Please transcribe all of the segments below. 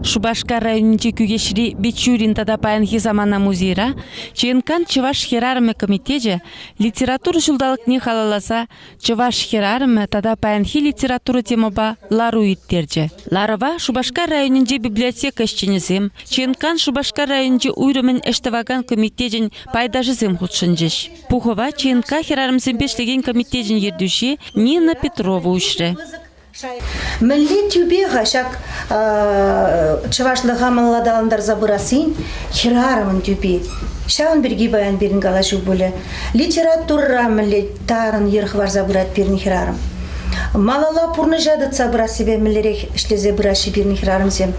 Шубашкар районинче күгешри Бичурин тадапаянхи замана музейра, чейнкан Чуваш херарымы комитеже литература жылдалық не халаласа, Чуваш херарымы тадапаянхи литература темаба лару иттерже. Ларова Шубашкар районинче библиотека ишченезем, чейнкан Шубашкар районинче уйрымын эштаваган комитежен пайдажызем худшынжеш. Пухова чейнка херарымзем бешлеген комитежен ердуши Нина Петрова ушре. Милли тюбе гашак чавашлыга малладаландар забырасын хирарымын тюбе. Шаун берги баян берин галашу боле. Литература милли тарын ерхвар забырат берин хирарым. Малала пурны жадыт сабыра себе миллерек ишлезе быраши берин хирарымзем.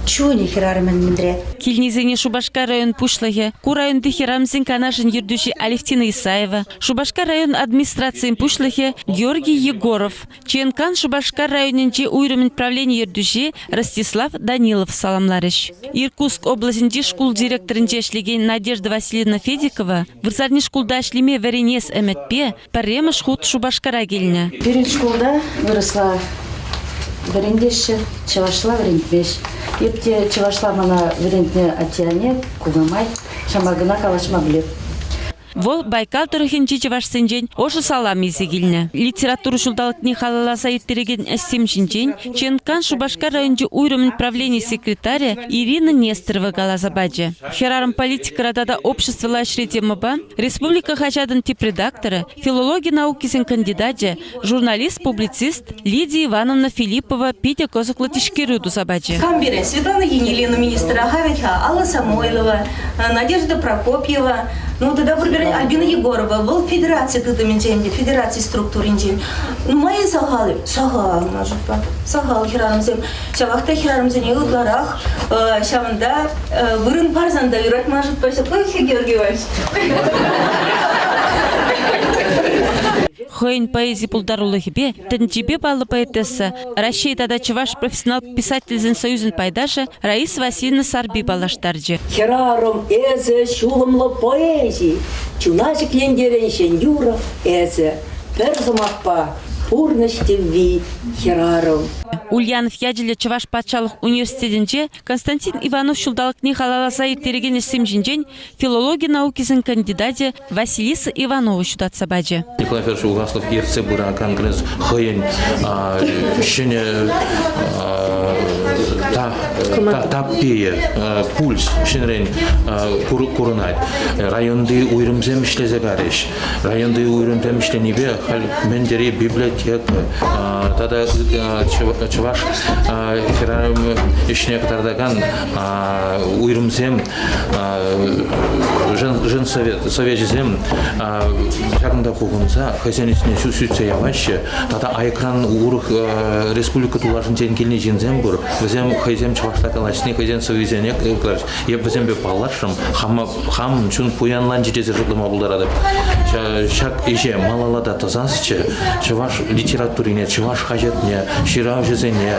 Чуни хирарымын миндре. Килнизене Шубашкар район пушлыге, ку район хирарымзен канашын ердуши Алевтина Исаева, Шубашкар район администрациян пушлыге Георгий Егоров, чейнкан Шубашкар районинче уйрымын правление ердуши Ростислав Данилов саламларыш. Иркутск областинче школ директоринче ишлеген Надежда Васильевна Федикова, вырзарни школда ишлеме веренес эметпе, паремыш худ Шубашкара келіне. Берин школда выросла верендеші, чавашла верендбеш. Епте чавашла мана верендне атияне, кугамай, шамагына калашма білеп. Вол Байкал тұрықынче чавашсенжен ошы салам езегіліне. Литературу жылдалық не халаласа еттереген әстемшінчен, чейнкан Шубашкар районче уйрымын правление секретаря Ирина Нестерова галазабаджи. Херарым политика радада общество лашри темаба, республика хачадын тип редактора, филология наукисен кандидатжи, журналист-публицист Лидия Ивановна Филиппова Питя Козыклы тишкерюду забаджи. Камбире Светлана Енилина, министр Агавича, Алла Самойлова, Надежда Прокопьева, ну тогда Альбина Егорова, был федерации тыдыминченде, федерации структуринчен. Ну мои сагалы, может быть, сагал хирарымзем, шавахта хирарымзем не удларах, шаванда вырын парзанда юрат может быть, какой Георгий Иванович? Хойн поэзии пулдарулыхбе, тенчебе балы поэтесса, Россия тада чуваш профессионал писательзен союзен пайдаша Раиса Васильевна Сарби балаштарджи. Хераром эзе шулымлы поэзии, чунажик ендереншен юра эзе, перзумакпа, пурнышти ви хераром. Ульянов яджеле Чуваш патшалық университетінче Константин Иванов шулдалық не халаласа еттереген есімжінжен филология наукисін кандидате Василиса Иванова шудат сабаджи. Николай Федорович Угаслов ерце бұра конгресс хойын шыне таппее пульс шынрен курынайд. Районды уйрымзем ішлезе бәреш. Районды уйрымзем ішленебе мендере библиотека. Тада Чуваш херарым ішіне катардаган уйрымзем жын советжізем жағында қоғымса хазянесіне сүйтсе явашы тада айкран урық республика тулашын тен келіне жензем бұр візем хайзем Чувашта калашны хайзен совезенек еп візем бе палашым хам чун пуянлан жетезе жылдыма бұлдарады шак еже малалада тазансычы Чуваш литературине Чуваш хажетне ширау жезене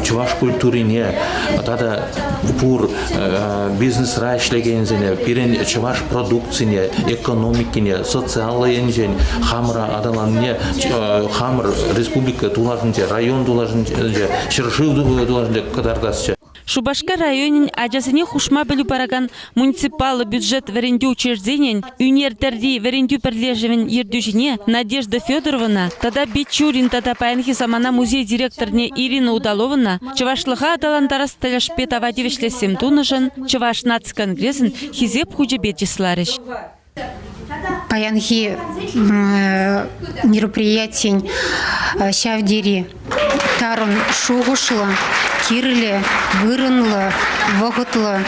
Чуваш культурине тада пур бизнес райшлегензене пирен Чуваш продукцине экономикине социаллы енжен хамра адаланне хамр республика тулашынче район тулашынче шыршыл тулашынче кадардасчы. Шубашкар районин ажасыне хушма білу бараган муниципалы бюджет веренду учрежденien юнертерди веренду перлежевен ердюжине Надежда Федоровна, тада Бичурин тада паянхи замана музей директорне Ирина Удаловна, Чувашлыға адаландарас таляшпет авадивешлесем тунышын, Чуваш нацконгрессен хизеп худебетчисларыш. Паянхи мероприятий шавдери тарун шугушла, кирле, вырынла, вогытла,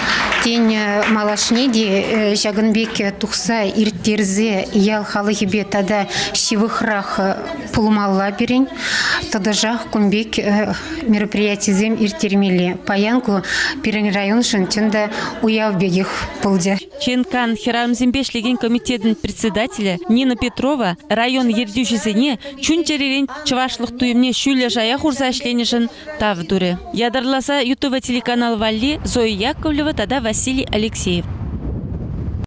тень малашнеди жагынбеке тухса иртерзе ял халыхибе тада шивыхрах пулмалла берень, тада жах кумбек мероприятизем иртермели. Паянку перен район шынтында уявбегих пылдя. Чейнкан херарымзембешлеген комитетінің председателя Нина Петрова район ердюшізіне чунчеререн чывашлық туемне шүлі жая хурса ішленешін тавдуры. Ядарласа ютуба телеканал Валли Зоя Яковлева тада Василий Алексеев.